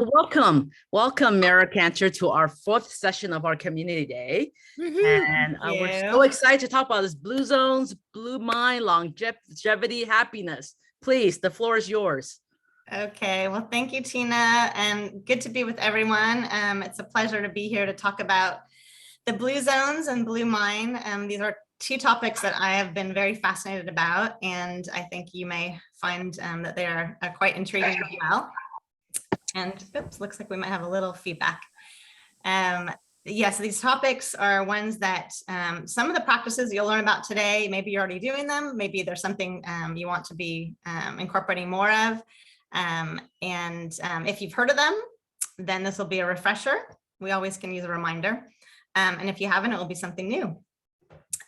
Welcome, Mara Cantor, to our fourth session of our community day. Woohoo, And thank we're you. so excited to talk about this blue zones, blue mind, longevity, happiness. Please, the floor is yours. Okay, well, thank you, Tina, and good to be with everyone. It's a pleasure to be here to talk about the blue zones and blue mind. These are two topics that I have been very fascinated about, and I think you may find that they are quite intriguing as well. And oops, looks like we might have a little feedback. Yes, these topics are ones that some of the practices you'll learn about today, maybe you're already doing them, maybe there's something you want to be incorporating more of. If you've heard of them, then this will be a refresher. We always can use a reminder. And if you haven't, it will be something new.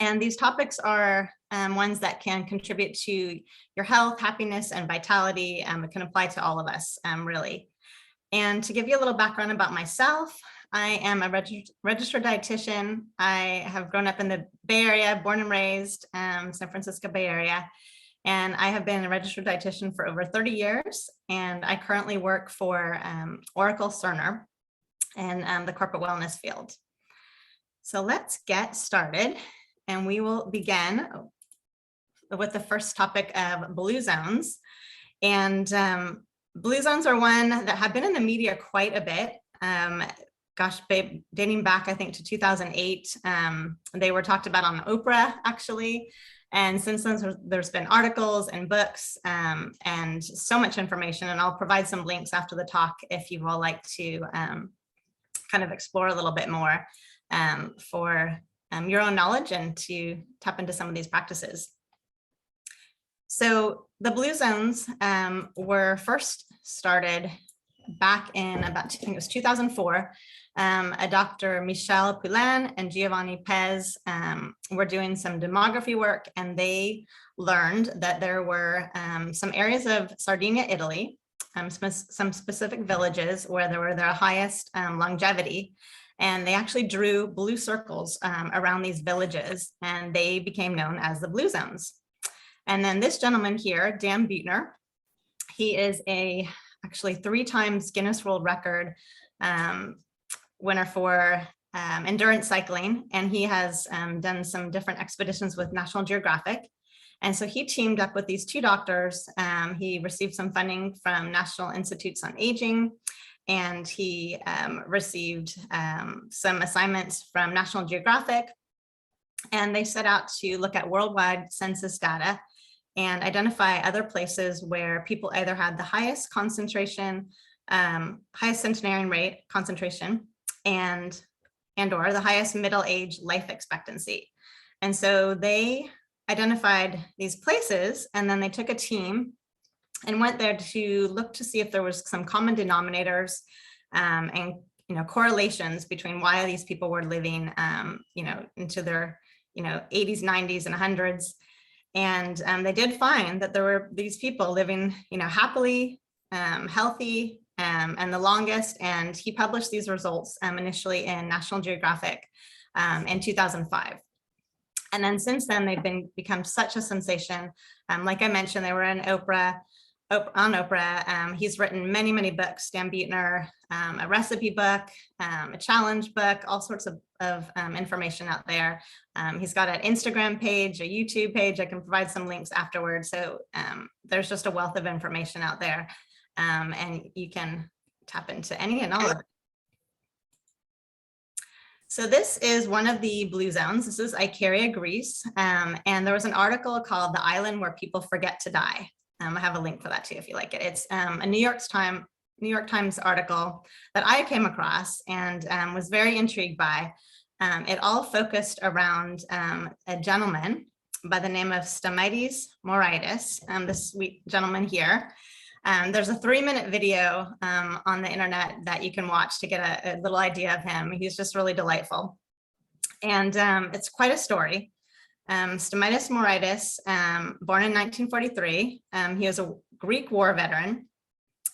And these topics are ones that can contribute to your health, happiness, and vitality. It can apply to all of us, really. And to give you a little background about myself, I am a registered dietitian. I have grown up in the Bay Area, born and raised, San Francisco Bay Area. And I have been a registered dietitian for over 30 years. And I currently work for Oracle Cerner in the corporate wellness field. So let's get started. And we will begin with the first topic of blue zones. And blue zones are one that have been in the media quite a bit. Dating back, I think, to 2008, they were talked about on Oprah, actually. And since then, there's been articles and books and so much information. And I'll provide some links after the talk if you all like to kind of explore a little bit more for your own knowledge and to tap into some of these practices. So the blue zones were first started back in about, I think it was 2004. A Dr. Michel Poulain and Giovanni Pez were doing some demography work, and they learned that there were some areas of Sardinia, Italy, some specific villages where there were their highest longevity. And they actually drew blue circles around these villages, and they became known as the blue zones. And then this gentleman here, Dan Buettner, he is actually 3 times Guinness World Record winner for endurance cycling. And he has done some different expeditions with National Geographic. And so he teamed up with these 2 doctors. He received some funding from National Institutes on Aging, and he received some assignments from National Geographic. And they set out to look at worldwide census data and identify other places where people either had the highest concentration, highest centenarian rate concentration, and or the highest middle age life expectancy. And so they identified these places, and then they took a team and went there to look to see if there was some common denominators and correlations between why these people were living into their 80s, 90s, and 100s. And they did find that there were these people living happily, healthy, and the longest. And he published these results initially in National Geographic in 2005. And then since then, they've become such a sensation. Like I mentioned, they were on Oprah. He's written many, many books, Dan Buettner, a recipe book, a challenge book, all sorts of information out there. He's got an Instagram page, a YouTube page. I can provide some links afterwards. So there's just a wealth of information out there, and you can tap into any and all of it. So this is one of the blue zones. This is Icaria, Greece. And there was an article called "The Island Where People Forget to Die." I have a link for that too, if you like it. It's a New York Times article that I came across and was very intrigued by. It all focused around a gentleman by the name of Stamatis Moraitis, this sweet gentleman here. There's a 3-minute video on the internet that you can watch to get a little idea of him. He's just really delightful. And it's quite a story. Stamatis Moraitis, born in 1943, he was a Greek war veteran,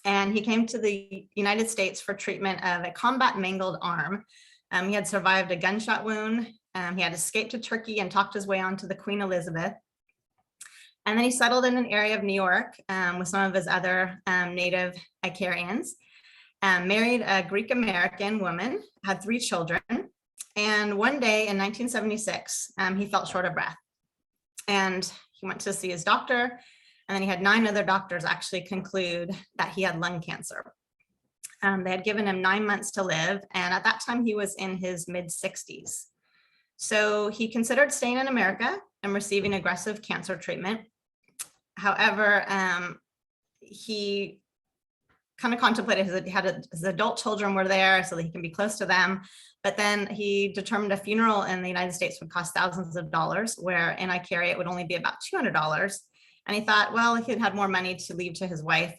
and he came to the United States for treatment of a combat mangled arm. He had survived a gunshot wound. He had escaped to Turkey and talked his way on to the Queen Elizabeth. And then he settled in an area of New York with some of his other native Icarians. married a Greek American woman, had 3 children. And one day in 1976, he felt short of breath. And he went to see his doctor. And then he had 9 other doctors actually conclude that he had lung cancer. They had given him 9 months to live. And at that time, he was in his mid-60s. So he considered staying in America and receiving aggressive cancer treatment. However, he kind of contemplated his adult children were there so that he can be close to them. But then he determined a funeral in the United States would cost thousands of dollars, where in Ikaria it would only be about $200. And he thought, well, he had more money to leave to his wife,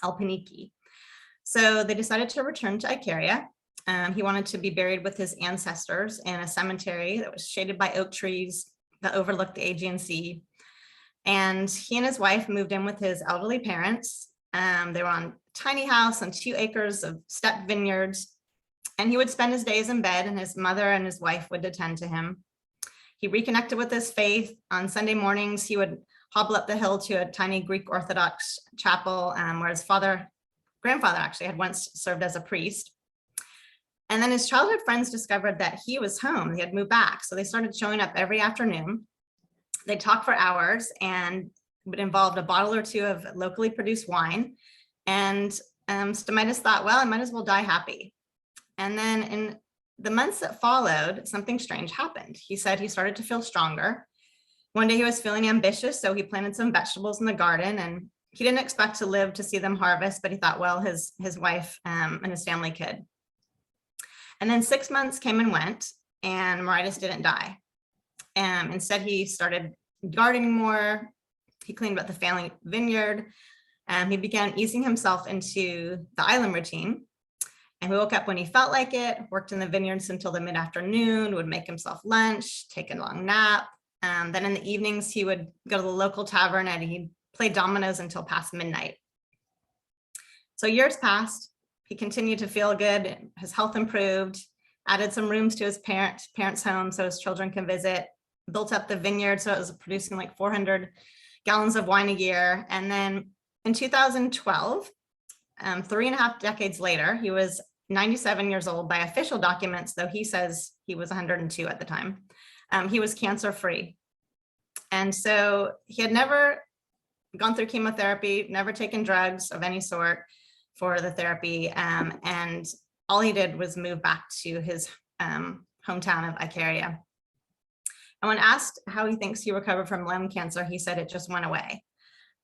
Alpaniki. So they decided to return to Ikaria. He wanted to be buried with his ancestors in a cemetery that was shaded by oak trees that overlooked the Aegean Sea. And he and his wife moved in with his elderly parents. They were on a tiny house on 2 acres of steppe vineyards. And he would spend his days in bed, and his mother and his wife would attend to him. He reconnected with his faith. On Sunday mornings, he would hobble up the hill to a tiny Greek Orthodox chapel where his grandfather actually had once served as a priest. And then his childhood friends discovered that he was home. He had moved back. So they started showing up every afternoon. They'd talk for hours, and it would involve a bottle or 2 of locally produced wine. And Stamatis thought, well, I might as well die happy. And then in the months that followed, something strange happened. He said he started to feel stronger. One day he was feeling ambitious, so he planted some vegetables in the garden, and he didn't expect to live to see them harvest, but he thought, well, his wife and his family could. And then 6 months came and went, and Mauritius didn't die. Instead, he started gardening more. He cleaned up the family vineyard. He began easing himself into the island routine. And he woke up when he felt like it, worked in the vineyards until the mid-afternoon, would make himself lunch, take a long nap. Then in the evenings, he would go to the local tavern and he'd play dominoes until past midnight. So years passed. He continued to feel good. His health improved, added some rooms to his parents' home so his children can visit, built up the vineyard so it was producing like 400 gallons of wine a year. And then in 2012, 3.5 decades later, he was 97 years old by official documents, though he says he was 102 at the time. He was cancer-free. And so he had never gone through chemotherapy, never taken drugs of any sort for the therapy. And all he did was move back to his hometown of Ikaria. And when asked how he thinks he recovered from lung cancer, he said it just went away.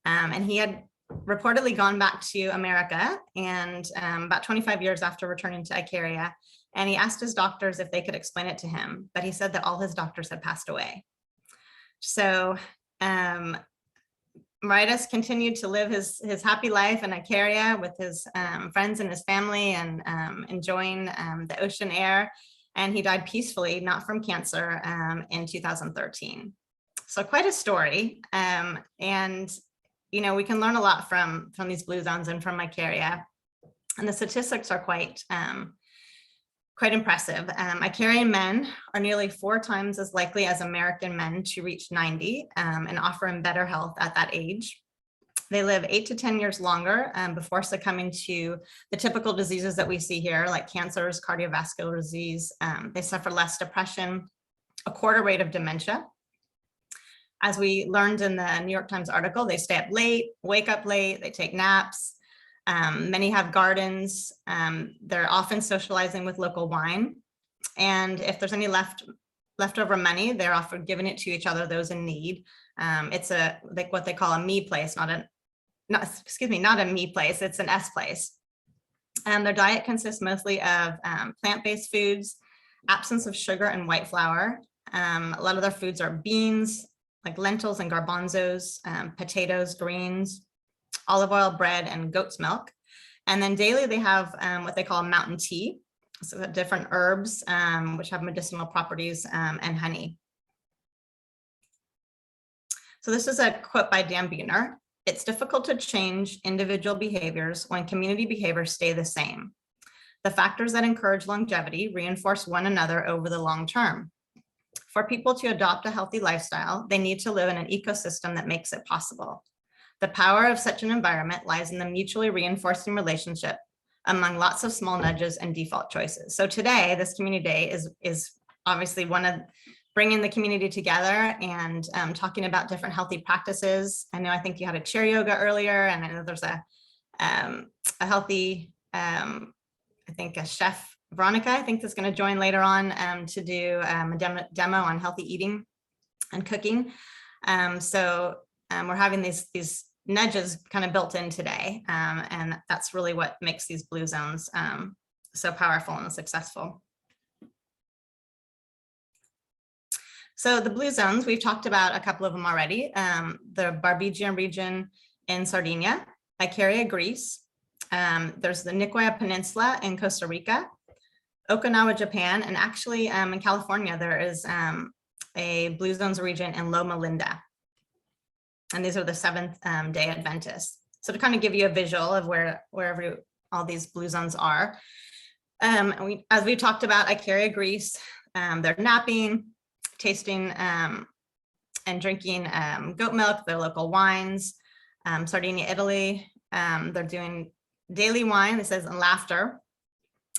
And he had reportedly gone back to America and about 25 years after returning to Ikaria, and he asked his doctors if they could explain it to him, but he said that all his doctors had passed away. So Mauritius continued to live his happy life in Ikaria with his friends and his family and enjoying the ocean air, and he died peacefully, not from cancer, in 2013. So quite a story, and you know, we can learn a lot from these blue zones and from Ikaria, and the statistics are quite impressive. Icarian men are nearly 4 times as likely as American men to reach 90 and offer him better health at that age. They live 8 to 10 years longer before succumbing to the typical diseases that we see here, like cancers, cardiovascular disease. They suffer less depression, a quarter rate of dementia. As we learned in the New York Times article, they stay up late, wake up late, they take naps. Many have gardens. They're often socializing with local wine. And if there's any leftover money, they're often giving it to each other, those in need. It's what they call a me place, not a me place, it's an S place. Their diet consists mostly of plant-based foods, absence of sugar and white flour. A lot of their foods are beans, like lentils and garbanzos, potatoes, greens, olive oil, bread, and goat's milk. And then daily they have what they call mountain tea, so different herbs which have medicinal properties, and honey. So this is a quote by Dan Buettner. "It's difficult to change individual behaviors when community behaviors stay the same. The factors that encourage longevity reinforce one another over the long term. For people to adopt a healthy lifestyle, they need to live in an ecosystem that makes it possible. The power of such an environment lies in the mutually reinforcing relationship among lots of small nudges and default choices. So today, this community day is obviously one of bringing the community together and talking about different healthy practices. I think you had a chair yoga earlier, and I know there's a healthy, I think a chef, Veronica, I think, is going to join later on to do a demo on healthy eating and cooking. So we're having these nudges kind of built in today, and that's really what makes these blue zones so powerful and successful. So the blue zones, we've talked about a couple of them already. The Barbegian region in Sardinia, Icaria, Greece. There's the Nicoya Peninsula in Costa Rica, Okinawa, Japan, and actually in California, there is a blue zones region in Loma Linda. And these are the Seventh-day Adventists. So to kind of give you a visual of wherever all these blue zones are. As we talked about, Icaria, Greece, they're napping, tasting and drinking goat milk, their local wines. Sardinia, Italy, they're doing daily wine, this says, and laughter.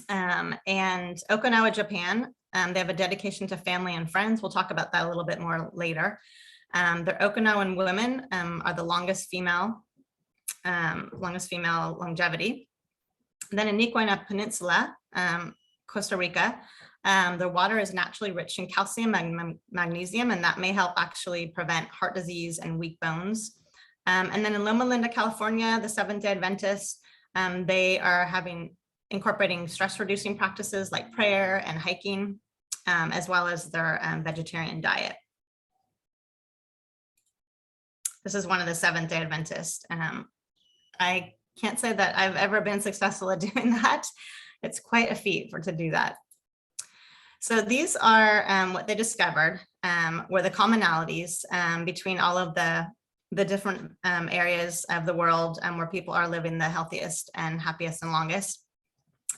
And Okinawa, Japan, they have a dedication to family and friends. We'll talk about that a little bit more later. Their Okinawan women are the longest female longevity. And then in Nicoya Peninsula, Costa Rica, their water is naturally rich in calcium and magnesium, and that may help actually prevent heart disease and weak bones. And then in Loma Linda, California, the Seventh-day Adventists, they are incorporating stress-reducing practices like prayer and hiking, as well as their vegetarian diet. This is one of the Seventh-day Adventists. I can't say that I've ever been successful at doing that. It's quite a feat to do that. So these are what they discovered were the commonalities between all of the different areas of the world where people are living the healthiest and happiest and longest.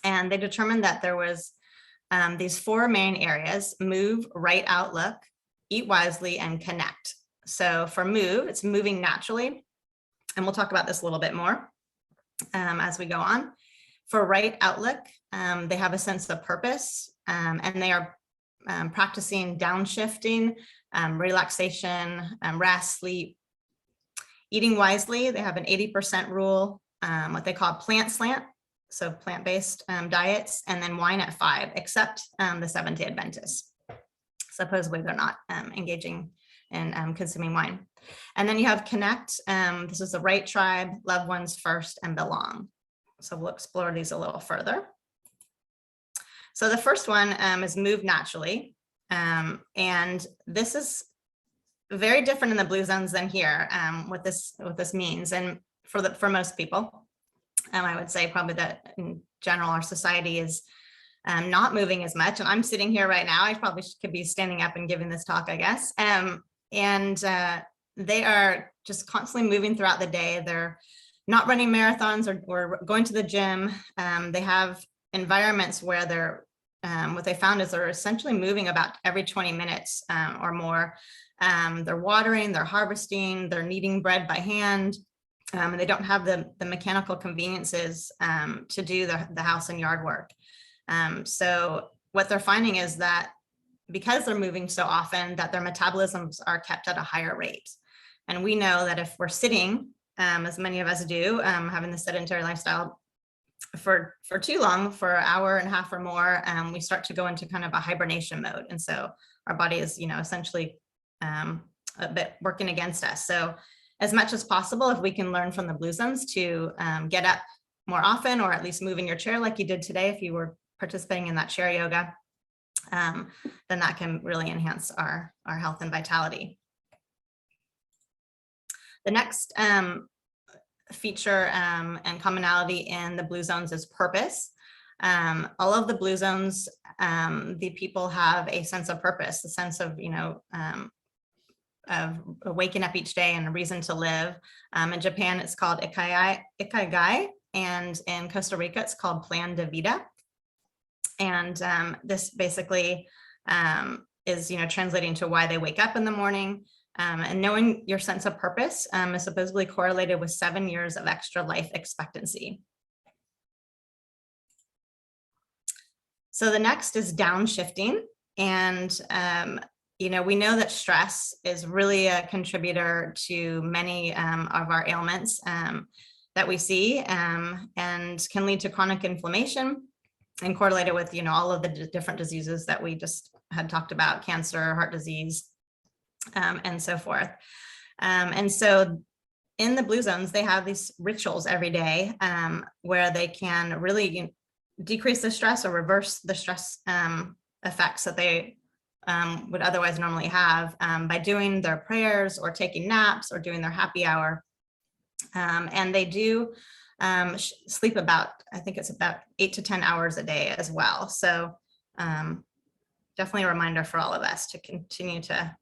And they determined that there was these four main areas: move, right outlook, eat wisely, and connect. So for move, it's moving naturally. And we'll talk about this a little bit more as we go on. For right outlook, they have a sense of purpose, and they are practicing downshifting, relaxation, rest, sleep. Eating wisely, they have an 80% rule, what they call plant slant, so plant-based diets, and then wine at 5, except the Seventh-day Adventists. Supposedly they're not engaging in consuming wine. And then you have connect. This is the right tribe, love ones first, and belong. So we'll explore these a little further. So the first one is move naturally. And this is very different in the blue zones than here, what this means. And for most people, I would say probably that in general, our society is not moving as much. And I'm sitting here right now. I probably could be standing up and giving this talk, I guess. They are just constantly moving throughout the day. They're not running marathons or going to the gym. They have environments where they're, what they found is they're essentially moving about every 20 minutes or more. They're watering, they're harvesting, they're kneading bread by hand. And they don't have the mechanical conveniences to do the house and yard work. So what they're finding is that because they're moving so often, that their metabolisms are kept at a higher rate. And we know that if we're sitting, as many of us do, having the sedentary lifestyle for too long, for an hour and a half or more, we start to go into kind of a hibernation mode. And so our body is, essentially a bit working against us. So as much as possible, if we can learn from the blue zones to get up more often, or at least move in your chair like you did today, if you were participating in that chair yoga, then that can really enhance our health and vitality. The next feature and commonality in the blue zones is purpose. All of the blue zones, the people have a sense of purpose, a sense of, of waking up each day and a reason to live. In Japan, it's called Ikigai, and in Costa Rica, it's called Plan de Vida. And this basically is, translating to why they wake up in the morning. And knowing your sense of purpose is supposedly correlated with 7 years of extra life expectancy. So the next is downshifting. And, we know that stress is really a contributor to many of our ailments that we see, and can lead to chronic inflammation and correlated with, all of the different diseases that we just had talked about, cancer, heart disease, and so forth. And so in the Blue Zones, they have these rituals every day where they can really decrease the stress or reverse the stress effects that they would otherwise normally have by doing their prayers or taking naps or doing their happy hour. And they do sleep about, I think it's about 8 to 10 hours a day as well. So definitely a reminder for all of us to continue to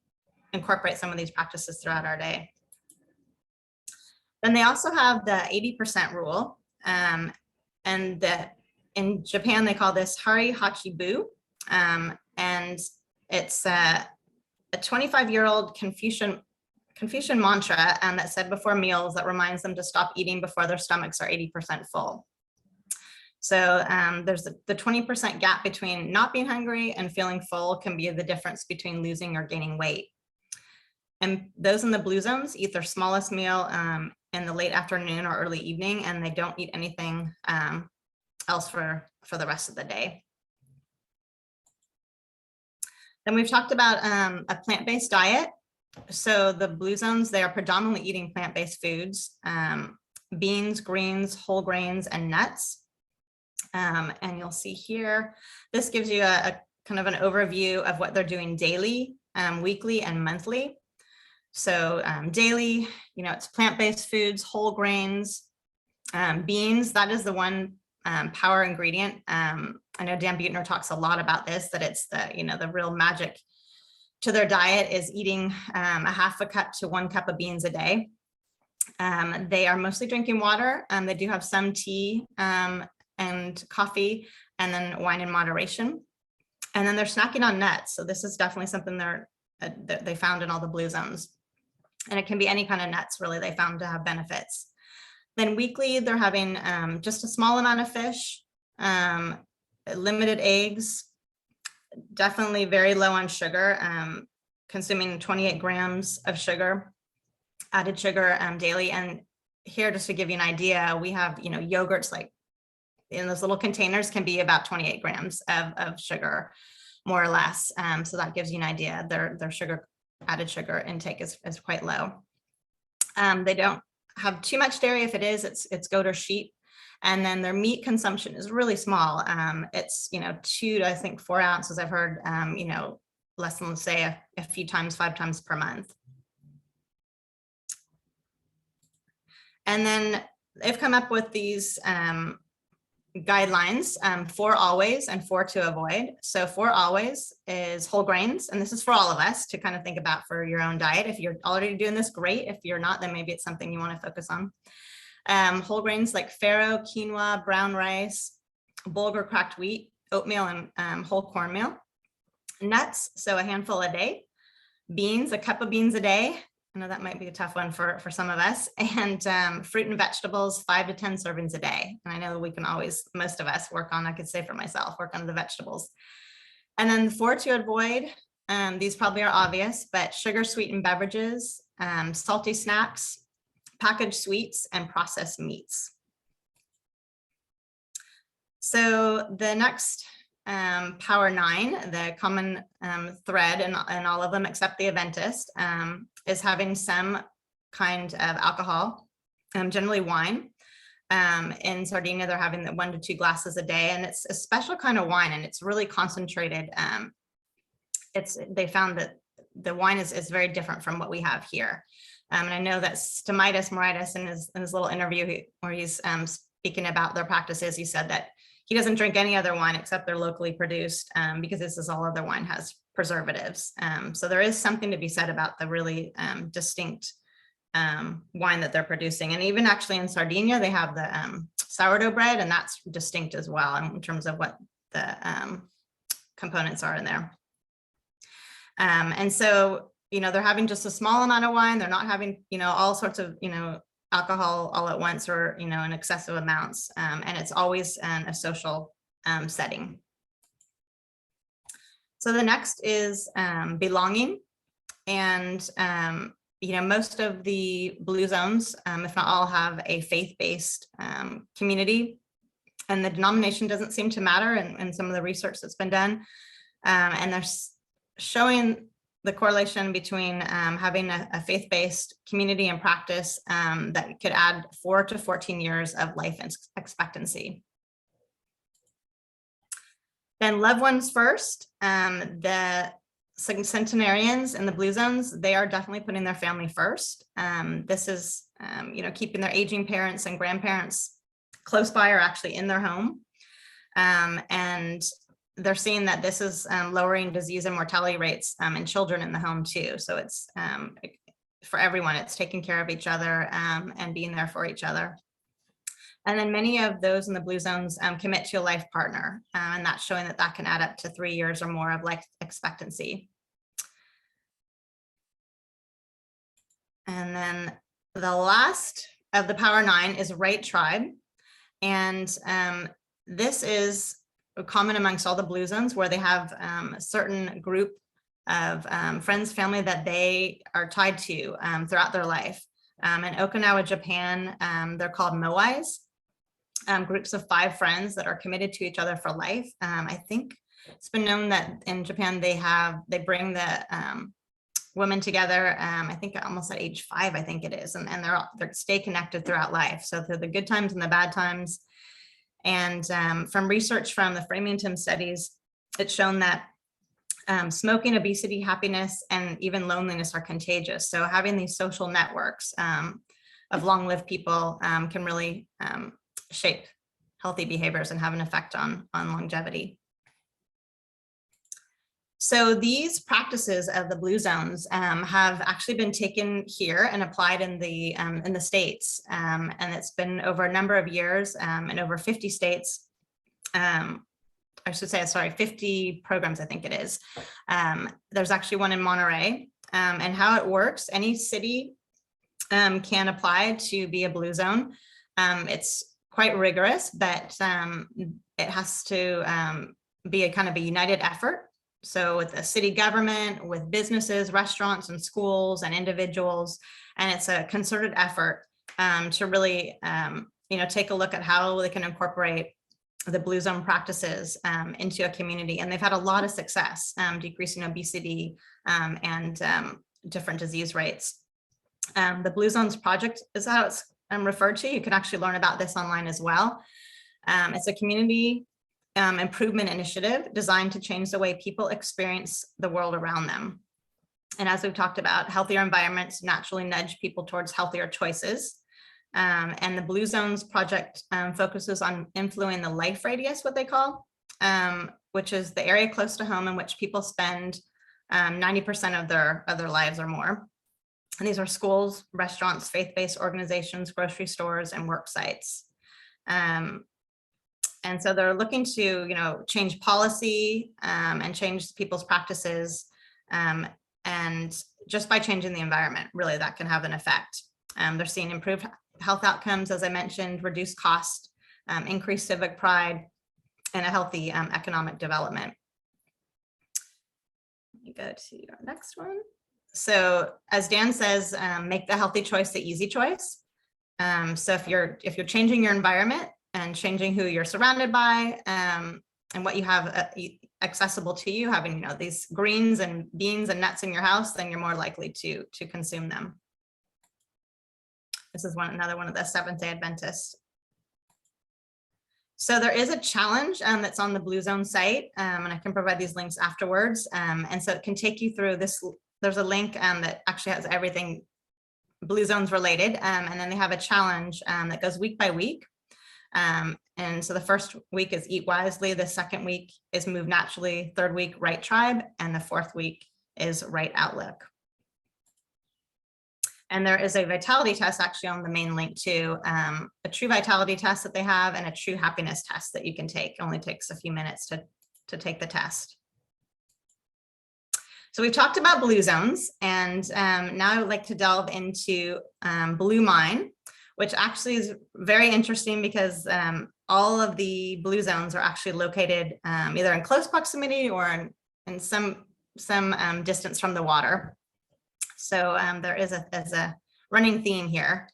incorporate some of these practices throughout our day. Then they also have the 80% rule. And in Japan, they call this Hari Hachi Bu. And it's a 25-year-old Confucian mantra that's said before meals that reminds them to stop eating before their stomachs are 80% full. So there's the 20% gap between not being hungry and feeling full can be the difference between losing or gaining weight. And those in the Blue Zones eat their smallest meal in the late afternoon or early evening, and they don't eat anything else for the rest of the day. Then we've talked about a plant-based diet. So the Blue Zones, they are predominantly eating plant-based foods, beans, greens, whole grains, and nuts. And you'll see here, this gives you a kind of an overview of what they're doing daily, weekly, and monthly. So daily, it's plant-based foods, whole grains, beans. That is the one power ingredient. I know Dan Buettner talks a lot about this, that it's the real magic to their diet is eating a half a cup to 1 cup of beans a day. They are mostly drinking water. They do have some tea and coffee, and then wine in moderation. And then they're snacking on nuts. So this is definitely something they found in all the Blue Zones. And it can be any kind of nuts, really, they found to have benefits. Then weekly, they're having just a small amount of fish, limited eggs, definitely very low on sugar, consuming 28 grams of sugar, added sugar daily. And here, just to give you an idea, we have, yogurts like in those little containers can be about 28 grams of sugar, more or less. So that gives you an idea. Their added sugar intake is quite low. They don't have too much dairy. If it is, it's goat or sheep. And then their meat consumption is really small. It's 2 to, I think, 4 ounces. I've heard less than, say, a few times, 5 times per month. And then they've come up with these guidelines, 4 always and 4 to avoid. So 4 always is whole grains, and this is for all of us to kind of think about for your own diet. If you're already doing this, great. If you're not, then maybe it's something you want to focus on. Whole grains like farro, quinoa, brown rice, bulgur cracked wheat, oatmeal, and whole cornmeal. Nuts, so a handful a day. Beans, a cup of beans a day. I know that might be a tough one for some of us. And fruit and vegetables, 5 to 10 servings a day. And I know we can always, most of us work on, I could say for myself, work on the vegetables. And then 4 to avoid, these probably are obvious, but sugar sweetened beverages, salty snacks, packaged sweets, and processed meats. So the next Power 9, the common thread in all of them except the Adventist, is having some kind of alcohol, generally wine. In Sardinia, they're having 1 to 2 glasses a day, and it's a special kind of wine, and it's really concentrated. They found that the wine is very different from what we have here. And I know that Stamatis Moraitis in his little interview where he's speaking about their practices, he said that he doesn't drink any other wine except they're locally produced because this is all other wine has preservatives. So there is something to be said about the really distinct wine that they're producing. And even actually in Sardinia, they have the sourdough bread, and that's distinct as well in terms of what the components are in there. And so, they're having just a small amount of wine. They're not having, all sorts of, alcohol all at once or, in excessive amounts. And it's always in a social setting. So the next is belonging. And, most of the Blue Zones, if not all, have a faith-based community. And the denomination doesn't seem to matter in some of the research that's been done. And they're showing the correlation between having a faith-based community and practice that could add 4 to 14 years of life expectancy. Then loved ones first. The centenarians in the Blue Zones, they are definitely putting their family first. This is, keeping their aging parents and grandparents close by or actually in their home. And they're seeing that this is lowering disease and mortality rates in children in the home too. So it's for everyone, it's taking care of each other and being there for each other. And then many of those in the Blue Zones commit to a life partner, and that's showing that that can add up to 3 years or more of life expectancy. And then the last of the Power 9 is Right Tribe. And this is common amongst all the Blue Zones, where they have a certain group of friends, family that they are tied to throughout their life. In Okinawa, Japan, they're called moais. Groups of 5 friends that are committed to each other for life. I think it's been known that in Japan they bring the women together. I think almost at age 5, I think it is, and they stay connected throughout life. So through the good times and the bad times. And from research from the Framingham studies, it's shown that smoking, obesity, happiness, and even loneliness are contagious. So having these social networks of long-lived people can really shape healthy behaviors and have an effect on longevity. So these practices of the Blue Zones have actually been taken here and applied in the States. And it's been over a number of years in over 50 states. I should say, sorry, 50 programs, I think it is. There's actually one in Monterey. And how it works, any city can apply to be a Blue Zone. It's quite rigorous, but it has to be a kind of a united effort. So with the city government, with businesses, restaurants, and schools, and individuals, and it's a concerted effort to really, take a look at how they can incorporate the Blue Zone practices into a community. And they've had a lot of success decreasing obesity and different disease rates. The Blue Zones Project is how it's referred to. You can actually learn about this online as well. It's a community improvement initiative designed to change the way people experience the world around them. And as we've talked about, healthier environments naturally nudge people towards healthier choices. And the Blue Zones Project focuses on influencing the life radius, what they call, which is the area close to home in which people spend 90% of their lives or more. And these are schools, restaurants, faith-based organizations, grocery stores, and work sites. And so they're looking to, change policy and change people's practices. And just by changing the environment, really, that can have an effect. They're seeing improved health outcomes, as I mentioned, reduced cost, increased civic pride, and a healthy economic development. Let me go to our next one. So as Dan says, make the healthy choice the easy choice. So if you're changing your environment and changing who you're surrounded by and what you have accessible to you, having these greens and beans and nuts in your house, then you're more likely to consume them. This is another one of the Seventh-day Adventists. So there is a challenge that's on the Blue Zone site, and I can provide these links afterwards. And so it can take you through this. There's a link that actually has everything Blue Zones related. And then they have a challenge that goes week by week. And so the first week is Eat Wisely. The second week is Move Naturally. Third week, Right Tribe. And the fourth week is Right Outlook. And there is a vitality test actually on the main link too, a true vitality test that they have and a true happiness test that you can take. It only takes a few minutes to take the test. So we've talked about Blue Zones, and now I would like to delve into Blue Mine, which actually is very interesting because all of the Blue Zones are actually located either in close proximity or and some distance from the water. So there is a running theme here.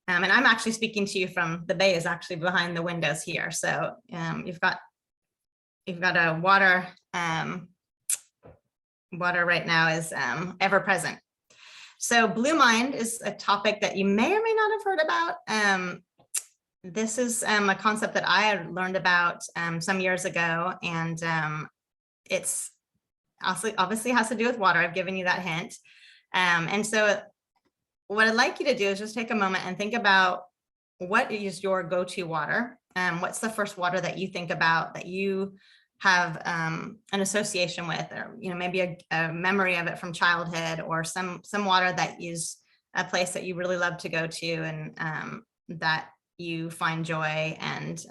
And I'm actually speaking to you from, the bay is actually behind the windows here. So you've got a water, water right now is ever present. So Blue Mind is a topic that you may or may not have heard about. This is a concept that I had learned about some years ago, and it's obviously has to do with water. I've given you that hint. And so what I'd like you to do is just take a moment and think about, what is your go-to water? What's the first water that you think about, that you have an association with, or maybe a memory of it from childhood, or some water that is a place that you really love to go to, and that you find joy, and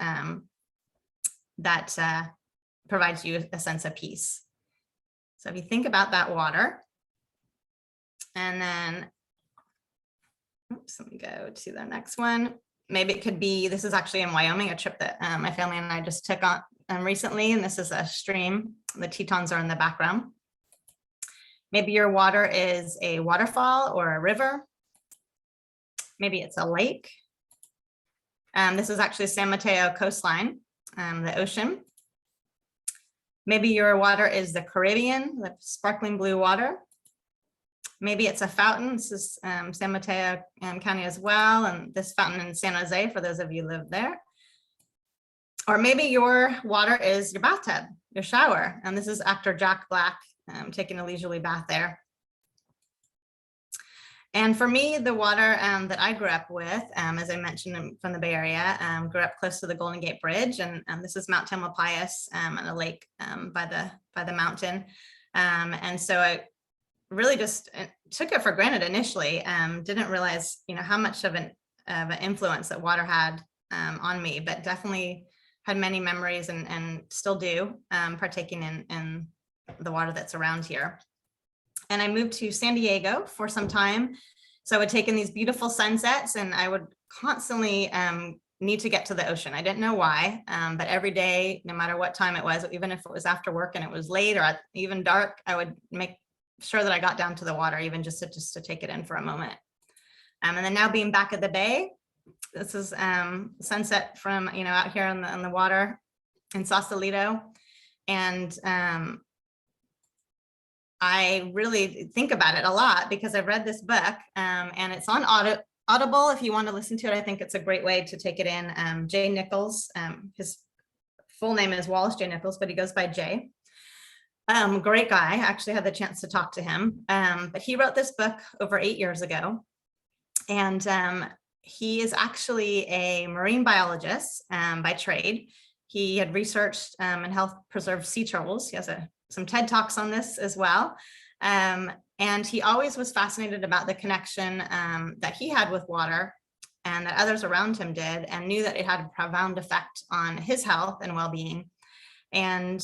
that provides you a sense of peace. So if you think about that water, and then, oops, let me go to the next one. Maybe it could be, this is actually in Wyoming, a trip that my family and I just took on recently, and this is a stream. The Tetons are in the background. Maybe your water is a waterfall or a river. Maybe it's a lake. This is actually San Mateo coastline, the ocean. Maybe your water is the Caribbean, the sparkling blue water. Maybe it's a fountain. This is San Mateo County as well, and this fountain in San Jose, for those of you who live there. Or maybe your water is your bathtub, your shower, and this is actor Jack Black taking a leisurely bath there. And for me, the water that I grew up with, as I mentioned, from the Bay Area, grew up close to the Golden Gate Bridge, and this is Mount Tamalpais, and a lake by the mountain. And so I really just took it for granted initially, didn't realize how much of an influence that water had on me, but definitely had many memories, and still do, partaking in the water that's around here. And I moved to San Diego for some time. So I would take in these beautiful sunsets, and I would constantly need to get to the ocean. I didn't know why, but every day, no matter what time it was, even if it was after work and it was late or even dark, I would make sure that I got down to the water, even just to take it in for a moment. And then now being back at the bay, this is sunset from out here on the water in Sausalito, and I really think about it a lot because I've read this book, and it's on Audible. If you want to listen to it, I think it's a great way to take it in. Jay Nichols, his full name is Wallace J. Nichols, but he goes by Jay. Great guy. I actually had the chance to talk to him, but he wrote this book over 8 years ago, and he is actually a marine biologist by trade. He had researched and helped preserve sea turtles. He has some TED Talks on this as well. And he always was fascinated about the connection that he had with water, and that others around him did, and knew that it had a profound effect on his health and well-being. And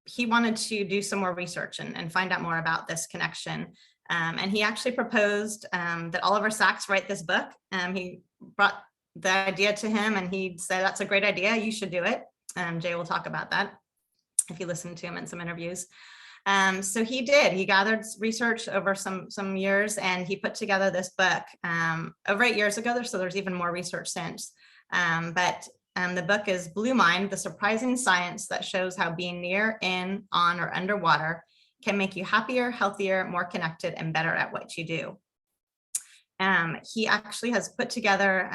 he wanted to do some more research and find out more about this connection. And he actually proposed that Oliver Sacks write this book. He brought the idea to him, and he said, "That's a great idea, you should do it." Jay will talk about that if you listen to him in some interviews. So he did. He gathered research over some years, and he put together this book over 8 years ago. So there's even more research since. But the book is Blue Mind: The Surprising Science That Shows How Being Near, In, On, or Underwater can make you happier, healthier, more connected, and better at what you do. He actually has put together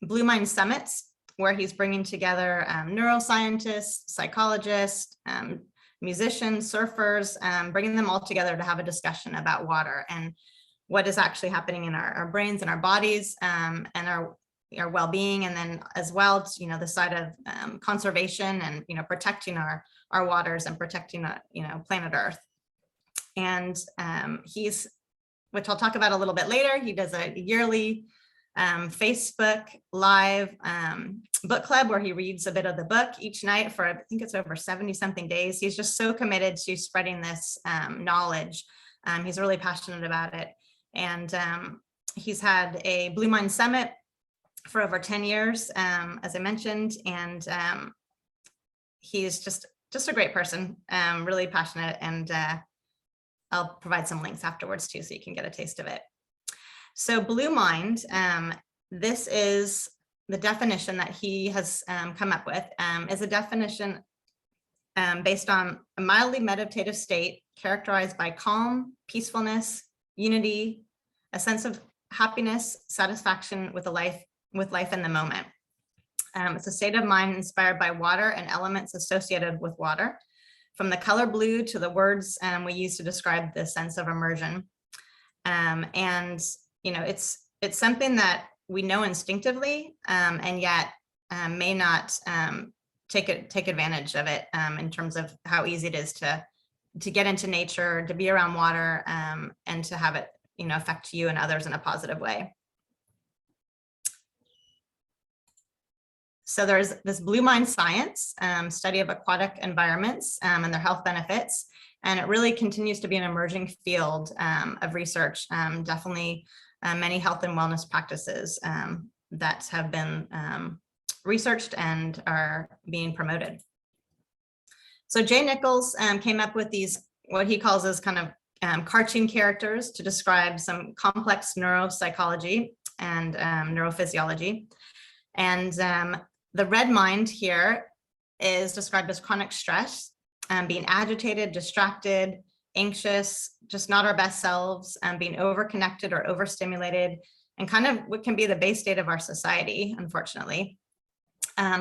Blue Mind Summits, where he's bringing together neuroscientists, psychologists, musicians, surfers, bringing them all together to have a discussion about water and what is actually happening in our brains and our bodies, and our well-being, and then as well, the side of conservation and protecting our waters and protecting planet Earth. And which I'll talk about a little bit later, he does a yearly Facebook live book club where he reads a bit of the book each night for, I think it's over 70 something days. He's just so committed to spreading this knowledge. He's really passionate about it. And he's had a Blue Mind Summit for over 10 years, as I mentioned, and he's just just a great person, really passionate, and I'll provide some links afterwards too, so you can get a taste of it. So Blue Mind, this is the definition that he has come up with, is a definition based on a mildly meditative state characterized by calm, peacefulness, unity, a sense of happiness, satisfaction with life in the moment. It's a state of mind inspired by water and elements associated with water, from the color blue to the words we use to describe the sense of immersion. And it's something that we know instinctively, and yet may not take advantage of it in terms of how easy it is to get into nature, to be around water, and to have it affect you and others in a positive way. So there's this Blue Mind Science, study of aquatic environments and their health benefits. And it really continues to be an emerging field of research. Definitely many health and wellness practices that have been researched and are being promoted. So Jay Nichols came up with these, what he calls as kind of cartoon characters to describe some complex neuropsychology and neurophysiology. And the red mind here is described as chronic stress, being agitated, distracted, anxious, just not our best selves, being overconnected or overstimulated, and kind of what can be the base state of our society, unfortunately.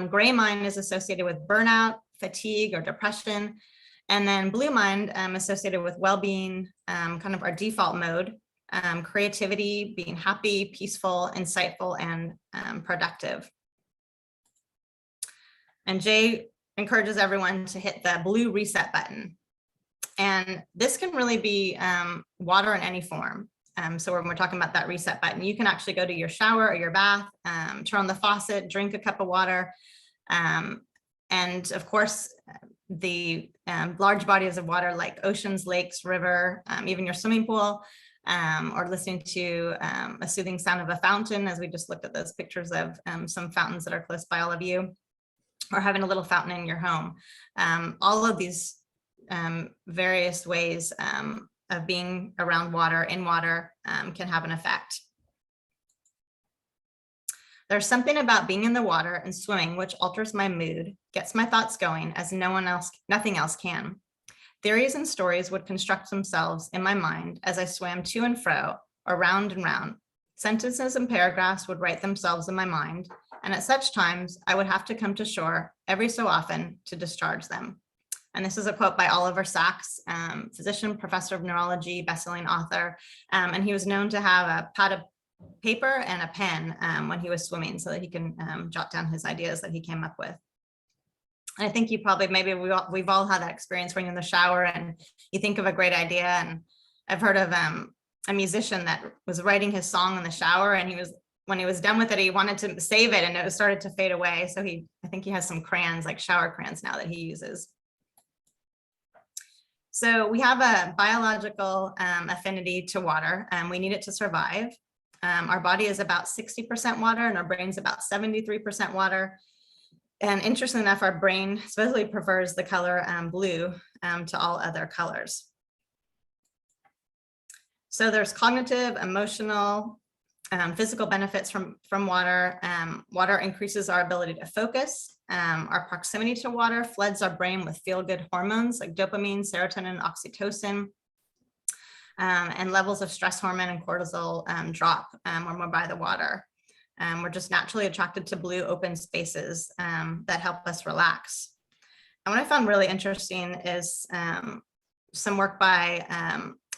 Gray mind is associated with burnout, fatigue, or depression. And then blue mind associated with well-being, kind of our default mode, creativity, being happy, peaceful, insightful, and productive. And Jay encourages everyone to hit the blue reset button. And this can really be water in any form. So when we're talking about that reset button, you can actually go to your shower or your bath, turn on the faucet, drink a cup of water. And of course, the large bodies of water like oceans, lakes, river, even your swimming pool, or listening to a soothing sound of a fountain, as we just looked at those pictures of some fountains that are close by all of you, or having a little fountain in your home. All of these various ways of being around water, in water, can have an effect. There's something about being in the water and swimming which alters my mood, gets my thoughts going as nothing else can. Theories and stories would construct themselves in my mind as I swam to and fro, or round and round. Sentences and paragraphs would write themselves in my mind, and at such times I would have to come to shore every so often to discharge them. And this is a quote by Oliver Sacks, physician, professor of neurology, bestselling author. And he was known to have a pad of paper and a pen when he was swimming, so that he can jot down his ideas that he came up with. And I think you probably, maybe we've all had that experience when you're in the shower and you think of a great idea. And I've heard of a musician that was writing his song in the shower, and when he was done with it, he wanted to save it, and it started to fade away. So I think he has some crayons, like shower crayons now, that he uses. So we have a biological affinity to water, and we need it to survive. Our body is about 60% water, and our brain's about 73% water. And interestingly enough, our brain supposedly prefers the color blue to all other colors. So there's cognitive, emotional, physical benefits from water. Water increases our ability to focus. Our proximity to water floods our brain with feel-good hormones like dopamine, serotonin, oxytocin, and levels of stress hormone and cortisol drop when we're by the water. We're just naturally attracted to blue open spaces that help us relax. And what I found really interesting is some work by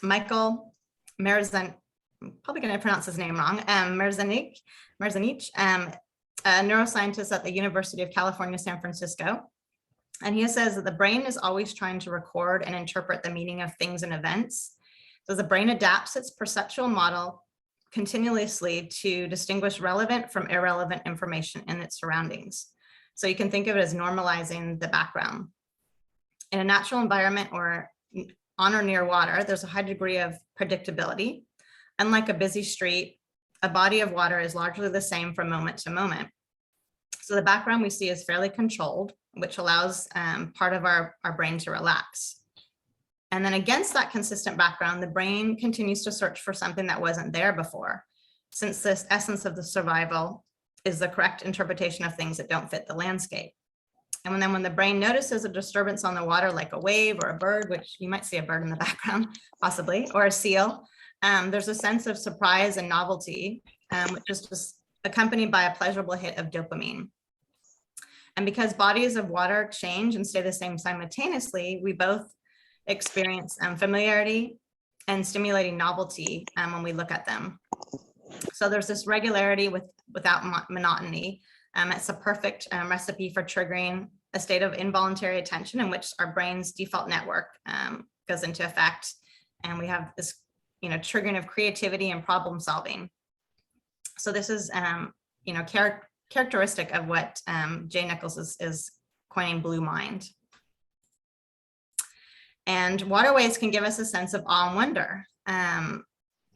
Michael Merzanich, I'm probably going to pronounce his name wrong, Merzanich, a neuroscientist at the University of California, San Francisco. And he says that the brain is always trying to record and interpret the meaning of things and events. So the brain adapts its perceptual model continuously to distinguish relevant from irrelevant information in its surroundings. So you can think of it as normalizing the background. In a natural environment or on or near water, there's a high degree of predictability. Unlike a busy street, a body of water is largely the same from moment to moment. So the background we see is fairly controlled, which allows part of our brain to relax. And then against that consistent background, the brain continues to search for something that wasn't there before, since this essence of the survival is the correct interpretation of things that don't fit the landscape. And then when the brain notices a disturbance on the water, like a wave or a bird, which you might see a bird in the background, possibly, or a seal, there's a sense of surprise and novelty, which is just accompanied by a pleasurable hit of dopamine. And because bodies of water change and stay the same simultaneously, we both experience familiarity and stimulating novelty when we look at them. So there's this regularity without monotony. It's a perfect recipe for triggering a state of involuntary attention in which our brain's default network goes into effect. And we have this, triggering of creativity and problem solving. So this is, characteristic of what Jay Nichols is coining blue mind. And waterways can give us a sense of awe and wonder.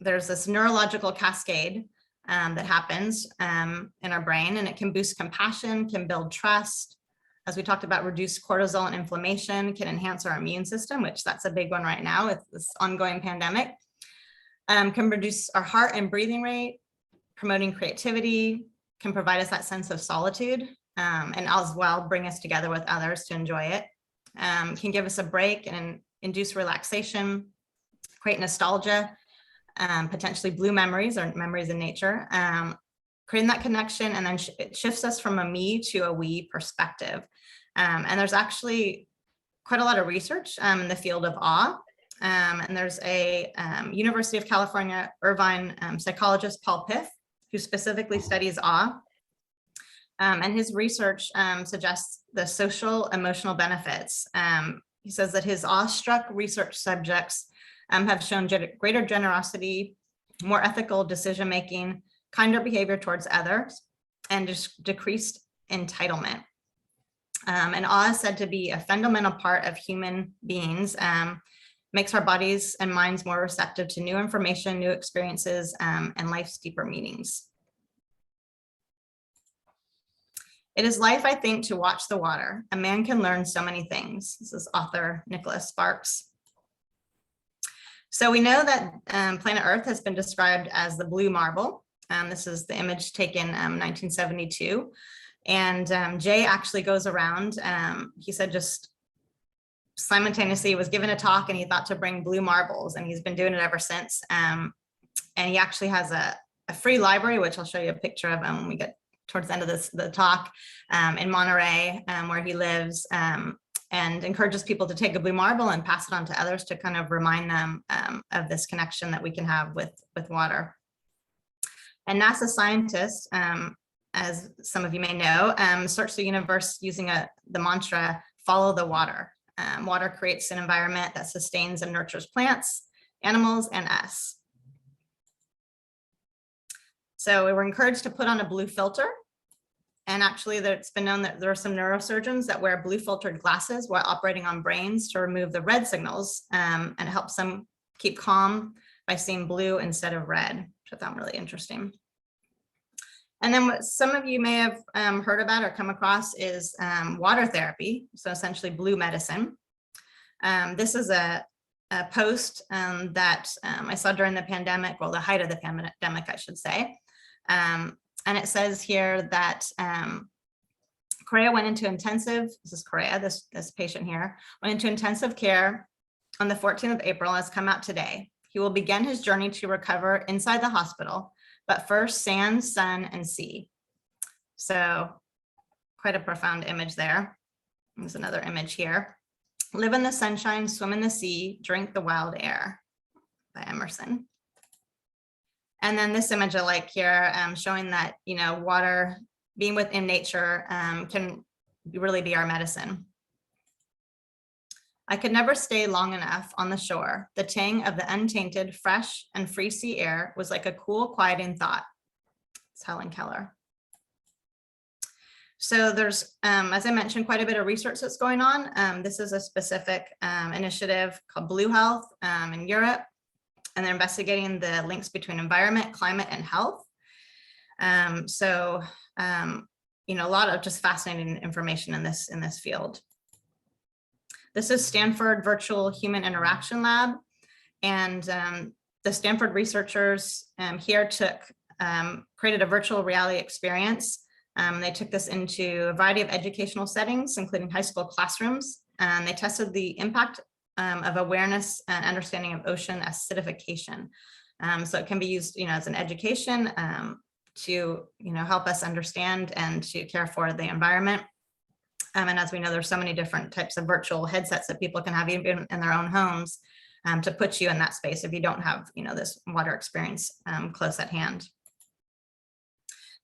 There's this neurological cascade that happens in our brain, and it can boost compassion, can build trust. As we talked about, reduce cortisol and inflammation, can enhance our immune system, which that's a big one right now with this ongoing pandemic. Can reduce our heart and breathing rate, promoting creativity, can provide us that sense of solitude, and as well bring us together with others to enjoy it. Can give us a break and induce relaxation, create nostalgia, potentially blue memories or memories in nature, creating that connection, and then it shifts us from a me to a we perspective. And there's actually quite a lot of research in the field of awe. And there's a University of California, Irvine psychologist, Paul Piff, who specifically studies awe. And his research suggests the social emotional benefits. He says that his awestruck research subjects have shown greater generosity, more ethical decision-making, kinder behavior towards others, and just decreased entitlement. And awe is said to be a fundamental part of human beings, makes our bodies and minds more receptive to new information, new experiences, and life's deeper meanings. It is life, I think, to watch the water. A man can learn so many things. This is author Nicholas Sparks. So we know that planet Earth has been described as the blue marble. This is the image taken 1972. And Jay actually goes around, he said just simultaneously was given a talk and he thought to bring blue marbles, and he's been doing it ever since. And he actually has a free library, which I'll show you a picture of when we get towards the end of the talk, in Monterey, where he lives, and encourages people to take a blue marble and pass it on to others to kind of remind them of this connection that we can have with water. And NASA scientists, as some of you may know, search the universe using the mantra, follow the water. Water creates an environment that sustains and nurtures plants, animals, and us. So we were encouraged to put on a blue filter. And actually, it's been known that there are some neurosurgeons that wear blue filtered glasses while operating on brains to remove the red signals, and it helps them keep calm by seeing blue instead of red, which I found really interesting. And then what some of you may have heard about or come across is water therapy, so essentially blue medicine. This is a post that I saw during the pandemic, well, the height of the pandemic, I should say. And it says here that Correa went into intensive, this is Correa, this patient here, went into intensive care on the 14th of April and has come out today. He will begin his journey to recover inside the hospital, but first sand, sun, and sea. So quite a profound image there. There's another image here. Live in the sunshine, swim in the sea, drink the wild air by Emerson. And then this image I like here, showing that, water, being within nature, can really be our medicine. I could never stay long enough on the shore. The tang of the untainted, fresh, and free sea air was like a cool, quieting thought. It's Helen Keller. So there's, as I mentioned, quite a bit of research that's going on. This is a specific initiative called Blue Health in Europe. And they're investigating the links between environment, climate, and health. a lot of just fascinating information in this field. This is Stanford Virtual Human Interaction Lab. And the Stanford researchers here created a virtual reality experience. They took this into a variety of educational settings, including high school classrooms. And they tested the impact of awareness and understanding of ocean acidification. So it can be used, as an education to, help us understand and to care for the environment. And as we know, there's so many different types of virtual headsets that people can have even in their own homes to put you in that space if you don't have, this water experience close at hand.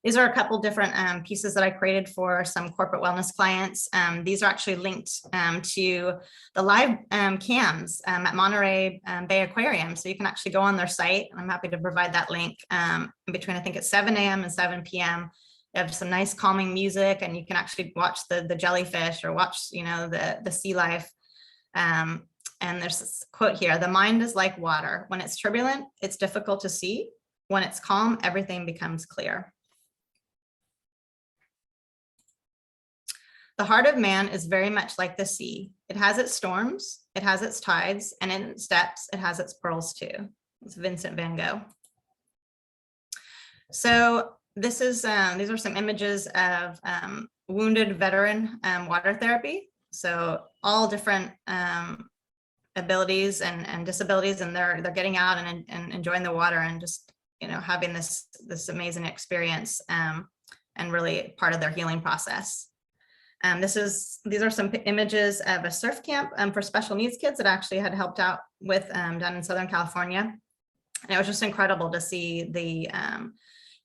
These are a couple different pieces that I created for some corporate wellness clients. These are actually linked to the live cams at Monterey Bay Aquarium. So you can actually go on their site, and I'm happy to provide that link in between, I think it's 7 a.m. and 7 p.m. They have some nice calming music, and you can actually watch the jellyfish or watch, the sea life. And there's this quote here: "The mind is like water. When it's turbulent, it's difficult to see. When it's calm, everything becomes clear." The heart of man is very much like the sea. It has its storms, it has its tides, and in its depths, it has its pearls too. It's Vincent van Gogh. So this is these are some images of wounded veteran water therapy. So all different abilities and disabilities, and they're getting out and enjoying the water and just having this amazing experience and really part of their healing process. These are some images of a surf camp for special needs kids that I actually had helped out with down in Southern California. And it was just incredible to see the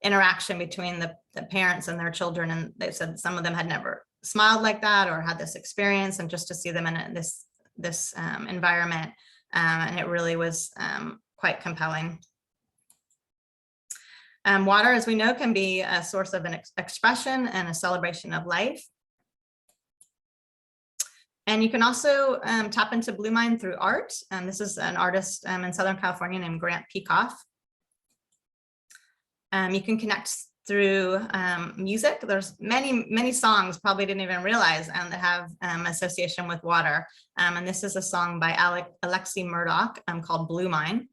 interaction between the parents and their children. And they said some of them had never smiled like that or had this experience, and just to see them in this environment. And it really was quite compelling. Water, as we know, can be a source of an expression and a celebration of life. And you can also tap into Blue Mind through art. This is an artist in Southern California named Grant Peikoff. You can connect through music. There's many songs probably didn't even realize that have association with water. And this is a song by Alexi Murdoch called Blue Mind.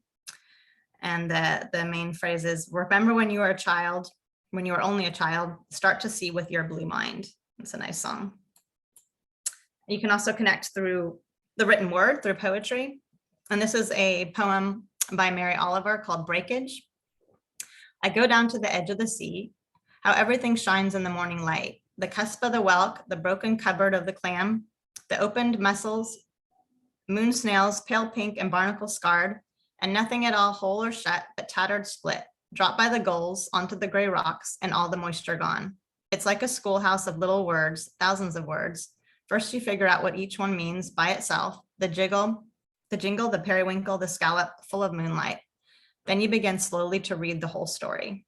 And the main phrase is, "Remember when you were a child, when you were only a child, start to see with your blue mind." It's a nice song. You can also connect through the written word, through poetry. And this is a poem by Mary Oliver called Breakage. "I go down to the edge of the sea, how everything shines in the morning light. The cusp of the whelk, the broken cupboard of the clam, the opened mussels, moon snails, pale pink and barnacle scarred, and nothing at all whole or shut, but tattered split, dropped by the gulls onto the gray rocks and all the moisture gone. It's like a schoolhouse of little words, thousands of words. First you figure out what each one means by itself, the jingle, the periwinkle, the scallop, full of moonlight. Then you begin slowly to read the whole story."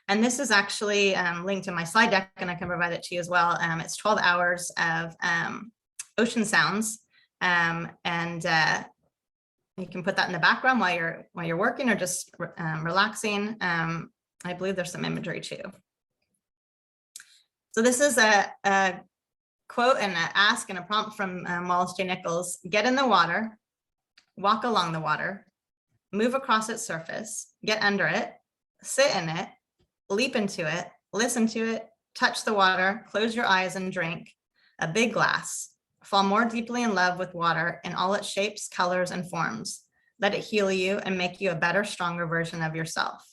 And this is actually linked in my slide deck, and I can provide it to you as well. It's 12 hours of ocean sounds, and you can put that in the background while you're working or just relaxing. I believe there's some imagery too. So this is a quote and an ask and a prompt from Wallace J. Nichols. "Get in the water, walk along the water, move across its surface, get under it, sit in it, leap into it, listen to it, touch the water, close your eyes and drink a big glass. Fall more deeply in love with water in all its shapes, colors, and forms. Let it heal you and make you a better, stronger version of yourself.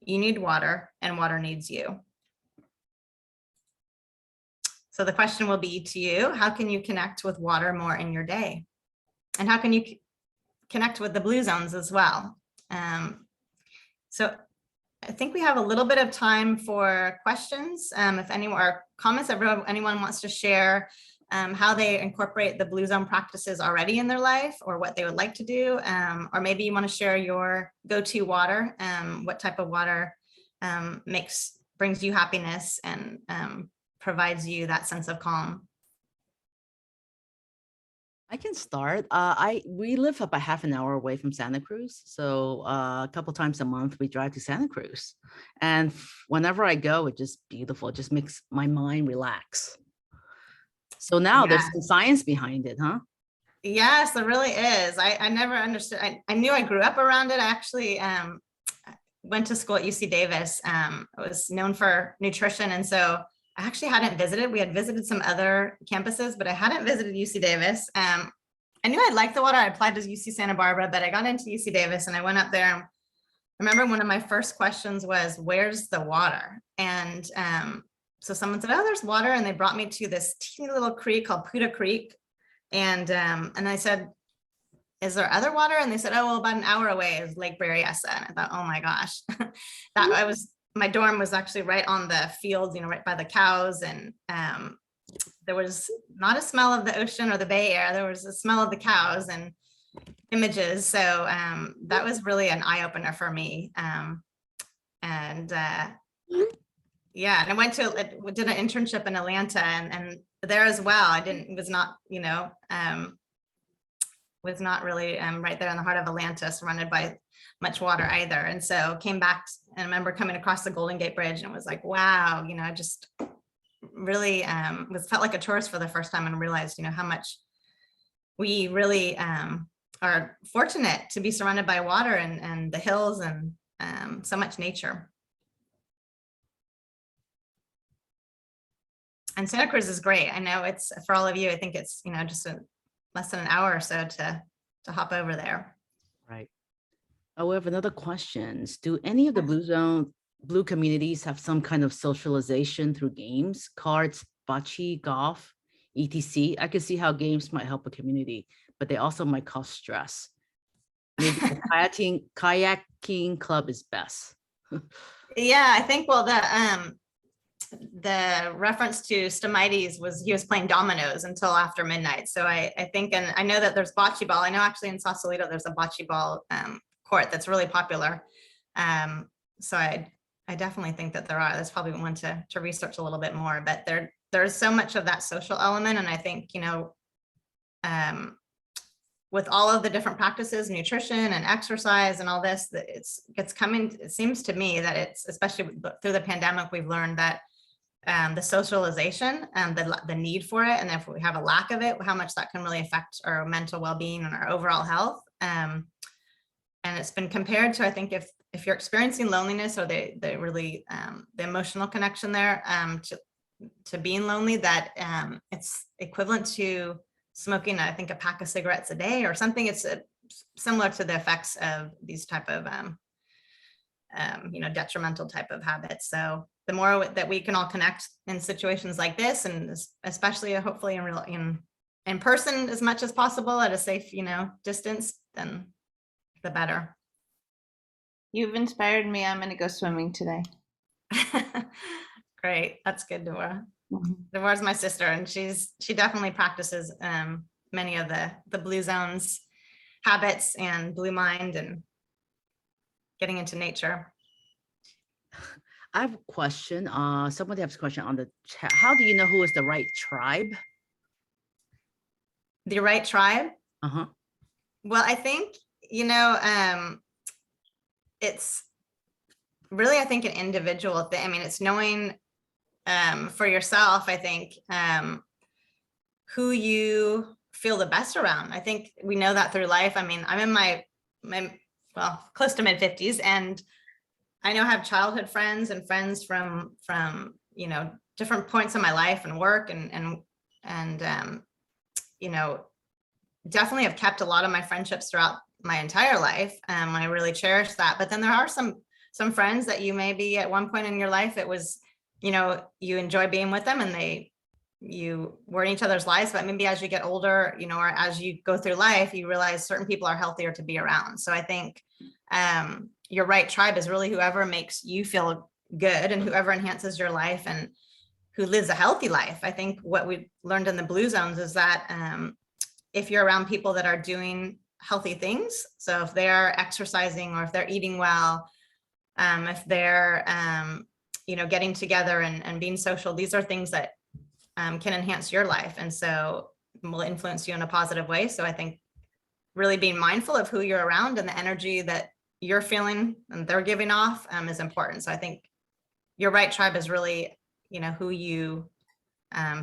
You need water, and water needs you." So the question will be to you: how can you connect with water more in your day? And how can you connect with the blue zones as well? So I think we have a little bit of time for questions. If anyone, or comments, anyone wants to share how they incorporate the blue zone practices already in their life, or what they would like to do, or maybe you want to share your go-to water, what type of water brings you happiness and provides you that sense of calm. I can start. We live about half an hour away from Santa Cruz, so a couple times a month we drive to Santa Cruz, and whenever I go, it's just beautiful. It just makes my mind relax. So now Yeah. there's some science behind it, huh? Yes, there really is. I never understood. I knew I grew up around it. I actually went to school at UC Davis. It was known for nutrition. And so I actually hadn't visited. We had visited some other campuses, but I hadn't visited UC Davis. I knew I'd like the water. I applied to UC Santa Barbara, but I got into UC Davis and I went up there. And I remember one of my first questions was, where's the water? And so someone said, oh, there's water. And they brought me to this teeny little creek called Puda Creek. And I said, is there other water? And they said, oh, well, about an hour away is Lake Berryessa. And I thought, oh my gosh, my dorm was actually right on the field, right by the cows. And there was not a smell of the ocean or the Bay Area. There was a smell of the cows and images. So that was really an eye opener for me. Yeah, and I did an internship in Atlanta and there as well. Was not really right there in the heart of Atlanta, surrounded by much water either. And so came back and I remember coming across the Golden Gate Bridge and was like, wow, just really felt like a tourist for the first time and realized, how much we really are fortunate to be surrounded by water and the hills and so much nature. And Santa Cruz is great. I know it's for all of you. I think it's, just less than an hour or so to hop over there. Right. Oh, we have another question. Do any of the Blue communities have some kind of socialization through games, cards, bocce, golf, etc.? I can see how games might help a community, but they also might cause stress. Maybe the kayaking club is best. Yeah, I think, well, the reference to Stamides was he was playing dominoes until after midnight. So I think, and I know that there's bocce ball. I know actually in Sausalito, there's a bocce ball court that's really popular. So I definitely think that there's probably one to research a little bit more, but there's so much of that social element. And I think, with all of the different practices, nutrition and exercise and all this, that it seems to me that it's, especially through the pandemic, we've learned that the socialization and the need for it, and if we have a lack of it, how much that can really affect our mental well-being and our overall health. And it's been compared to, I think, if you're experiencing loneliness or the emotional connection there to being lonely, that it's equivalent to smoking, I think, a pack of cigarettes a day or something. It's similar to the effects of these type of detrimental type of habits. So the more that we can all connect in situations like this, and especially hopefully in person as much as possible at a safe, distance, then the better. You've inspired me. I'm going to go swimming today. Great. That's good, Dora. Mm-hmm. Dora's my sister, and she definitely practices many of the Blue Zones habits and Blue Mind and getting into nature. I have a question. Somebody has a question on the chat. How do you know who is the right tribe? The right tribe? Uh-huh. Well, I think, it's really, I think, an individual thing. I mean, it's knowing for yourself, I think, who you feel the best around. I think we know that through life. I mean, I'm in my close to mid 50s, and I know I have childhood friends and friends from different points in my life and work and definitely have kept a lot of my friendships throughout my entire life. I really cherish that. But then there are some friends that you maybe at one point in your life, it was, you enjoy being with them and you were in each other's lives, but maybe as you get older, or as you go through life, you realize certain people are healthier to be around. So I think your right tribe is really whoever makes you feel good and whoever enhances your life and who lives a healthy life. I think what we learned in the Blue Zones is that if you're around people that are doing healthy things, so if they're exercising or if they're eating well, if they're getting together and being social, these are things that can enhance your life. And so will influence you in a positive way. So I think really being mindful of who you're around and the energy that you're feeling and they're giving off is important. So I think your right tribe is really, who you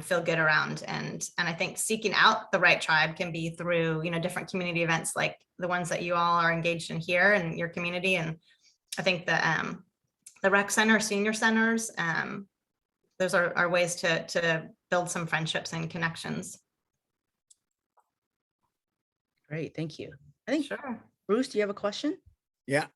feel good around. And I think seeking out the right tribe can be through, different community events like the ones that you all are engaged in here in your community. And I think the rec center, senior centers, those are ways to build some friendships and connections. Great, thank you. I think, Sure. Bruce, do you have a question? Yeah.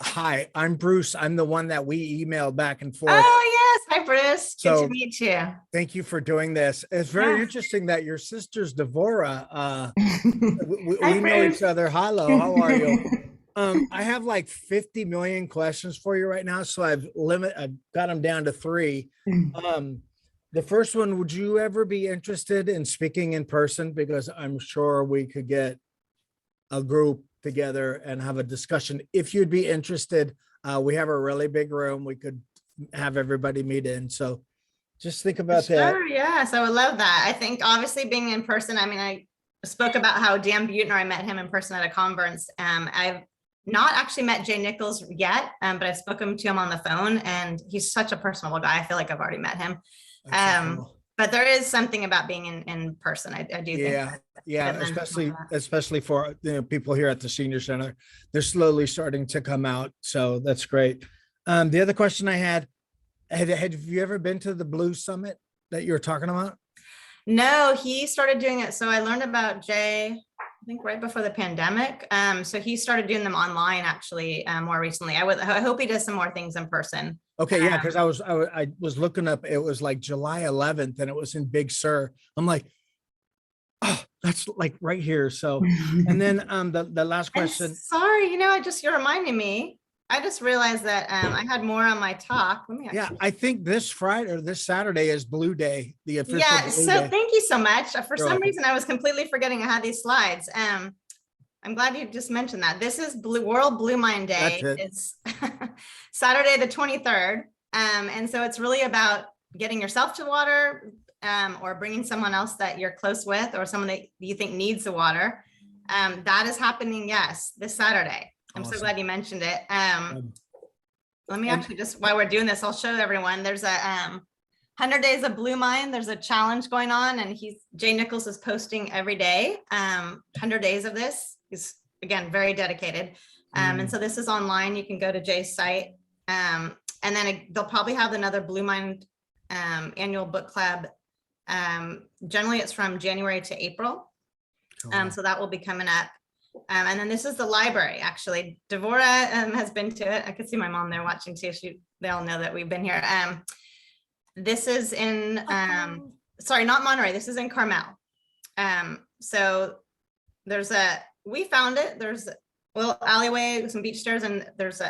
Hi, I'm Bruce. I'm the one that we emailed back and forth. Oh, yes. Hi, Bruce. Good So- to meet you. Thank you for doing this. It's very Yeah. interesting that your sister's Devora. We Hi, know Bruce. each other. Hello, how are you? I have like 50 million questions for you right now, so I've got them down to 3. The first one, would you ever be interested in speaking in person? Because I'm sure we could get a group together and have a discussion. If you'd be interested, we have a really big room. We could have everybody meet in. So just think about that. Sure, yes, I would love that. I think obviously being in person, I mean, I spoke about how Dan Buettner, I met him in person at a conference. I've not actually met Jay Nichols yet, but I've spoken to him on the phone and he's such a personable guy. I feel like I've already met him. That's so cool. But there is something about being in person. I do think. Yeah, especially for people here at the senior center. They're slowly starting to come out. So that's great. The other question I had you ever been to the Blue Summit that you were talking about? No, he started doing it. So I learned about Jay, I think right before the pandemic. So he started doing them online actually more recently. I hope he does some more things in person. Okay, yeah, because I was looking up, it was like July 11th and it was in Big Sur. I'm like, oh, that's like right here. So, and then the last And question. sorry, you're reminding me. I just realized that I had more on my talk. Let me Yeah, actually- I think this Friday or this Saturday is Blue Day, the official Yeah, Blue so Day. thank you so much. For You're some welcome. reason, I was completely forgetting I had these slides. I'm glad you just mentioned that. This is World Blue Mind Day. That's it. It's Saturday, the 23rd. And so it's really about getting yourself to water or bringing someone else that you're close with or someone that you think needs the water. That is happening, yes, this Saturday. I'm so Awesome. glad you mentioned it. Let me And- actually just, while we're doing this, I'll show everyone. There's a 100 Days of Blue Mind. There's a challenge going on and Jay Nichols is posting every day, 100 days of this. He's, again, very dedicated. And so this is online. You can go to Jay's site. And then they'll probably have another Blue Mind annual book club. Generally, it's from January to April. So that will be coming up. And then this is the library, actually. Devora has been to it. I could see my mom there watching too. They all know that we've been here. This is in, sorry, not Monterey. This is in Carmel. So we found it. There's a little alleyway, some beach stairs, and there's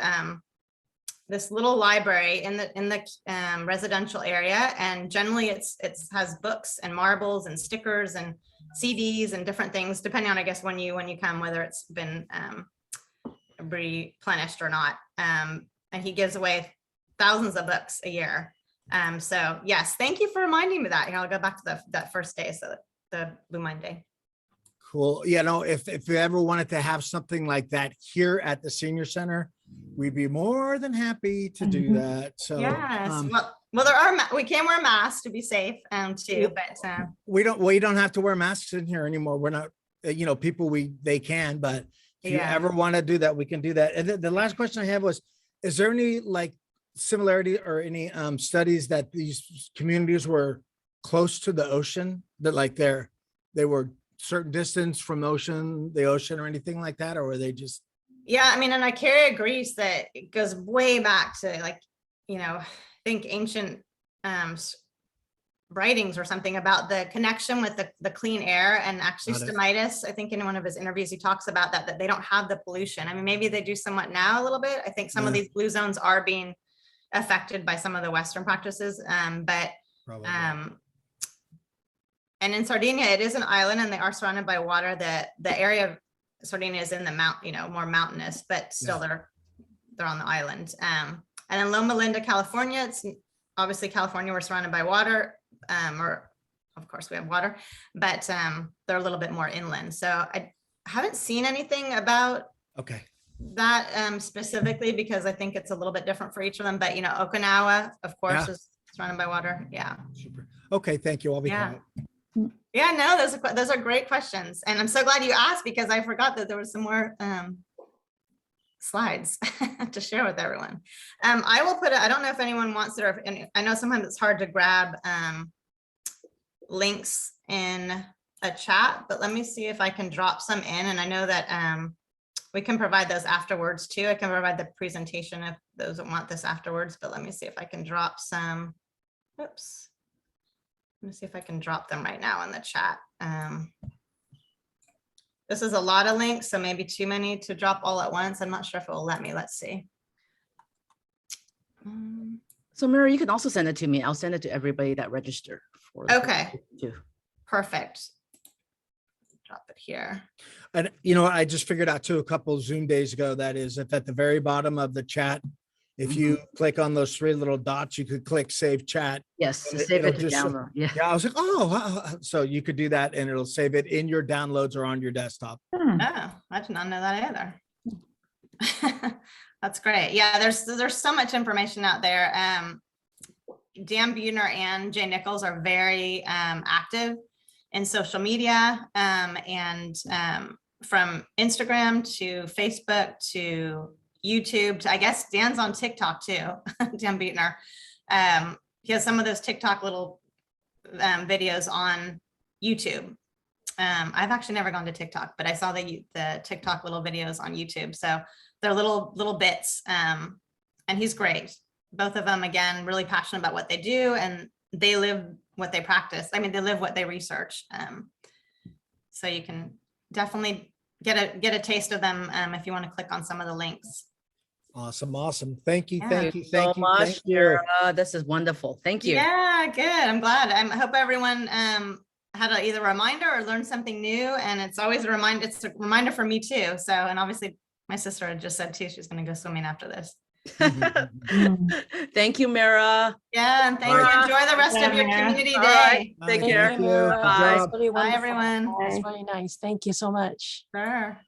this little library in the residential area. And generally it has books and marbles and stickers and CDs and different things, depending on, I guess, when you come, whether it's been replenished or not. And he gives away thousands of books a year. So yes, thank you for reminding me that. I'll go back to that first day, so the Blue Mind Day. Cool. If you ever wanted to have something like that here at the senior center, we'd be more than happy to do that. So Yes. Well, we can wear masks to be safe too, but we don't have to wear masks in here anymore. We're not, people they can, but if you Yeah. ever want to do that, we can do that. And the last question I have was, is there any like similarity or any studies that these communities were close to the ocean, that like they were certain distance from the ocean or anything like that? Or were they just? yeah, I mean, and Icaria agrees that it goes way back to I think ancient writings or something about the connection with the clean air. And actually Got it. Stamatis, I think in one of his interviews, he talks about that they don't have the pollution. I mean, maybe they do somewhat now a little bit. I think some of Yeah. these blue zones are being affected by some of the Western practices. But Probably. and in Sardinia, it is an island and they are surrounded by water. The area of Sardinia is in the more mountainous, but still they're on the island. And then Loma Linda, California, it's obviously California, we're surrounded by water, or of course we have water, but they're a little bit more inland. So I haven't seen anything about Okay. that specifically, because I think it's a little bit different for each of them. But you know, Okinawa, of course, Yeah. is surrounded by water. Yeah. Super. Okay, thank you. I'll be Yeah. quiet. Yeah, no, those are great questions. And I'm so glad you asked, because I forgot that there was some more slides to share with everyone. I will put it, I don't know if anyone wants it, or if I know sometimes it's hard to grab links in a chat, but let me see if I can drop some in. And I know that we can provide those afterwards too. I can provide the presentation if those that want this afterwards, but let me see if I can drop some. Oops. Let me see if I can drop them right now in the chat. This is a lot of links, so maybe too many to drop all at once. I'm not sure if it will let me. Let's see. So Mary, you can also send it to me. I'll send it to everybody that registered for. the Okay. too. Perfect. Drop it here. And you know, what, I just figured out too, a couple Zoom days ago, that is if at the very bottom of the chat, if you click on those three little dots, you could click save chat. Yes, And save it'll it to just- download. Yeah. Yeah, I was like, oh, wow. So you could do that and it'll save it in your downloads or on your desktop. Hmm. Oh, I did not know that either. That's great. Yeah, there's so much information out there. Dan Buettner and Jay Nichols are very active in social media, and from Instagram to Facebook to YouTube to, I guess Dan's on TikTok too. Dan Buettner. He has some of those TikTok little videos on YouTube. I've actually never gone to TikTok, but I saw the TikTok little videos on YouTube. So they're little bits, and he's great. Both of them, again, really passionate about what they do, and they live what they practice. I mean, they live what they research. So you can definitely get a taste of them if you want to click on some of the links. Awesome. Awesome. Thank you. Yeah. Thank you. So Thank you. much, Thank you. Mira. This is wonderful. Thank you. Yeah, good. I'm glad. I hope everyone had either a reminder or learned something new. And it's always a reminder. It's a reminder for me too. So, and obviously my sister had just said too, she's going to go swimming after this. Thank you, Mira. Yeah, and thank you. Mira. Enjoy the rest of your Yeah. community All right. day. Take Thank care. you. Mira. Good Bye. job. Really Bye, wonderful. everyone. That's very nice. Thank you so much. Sure.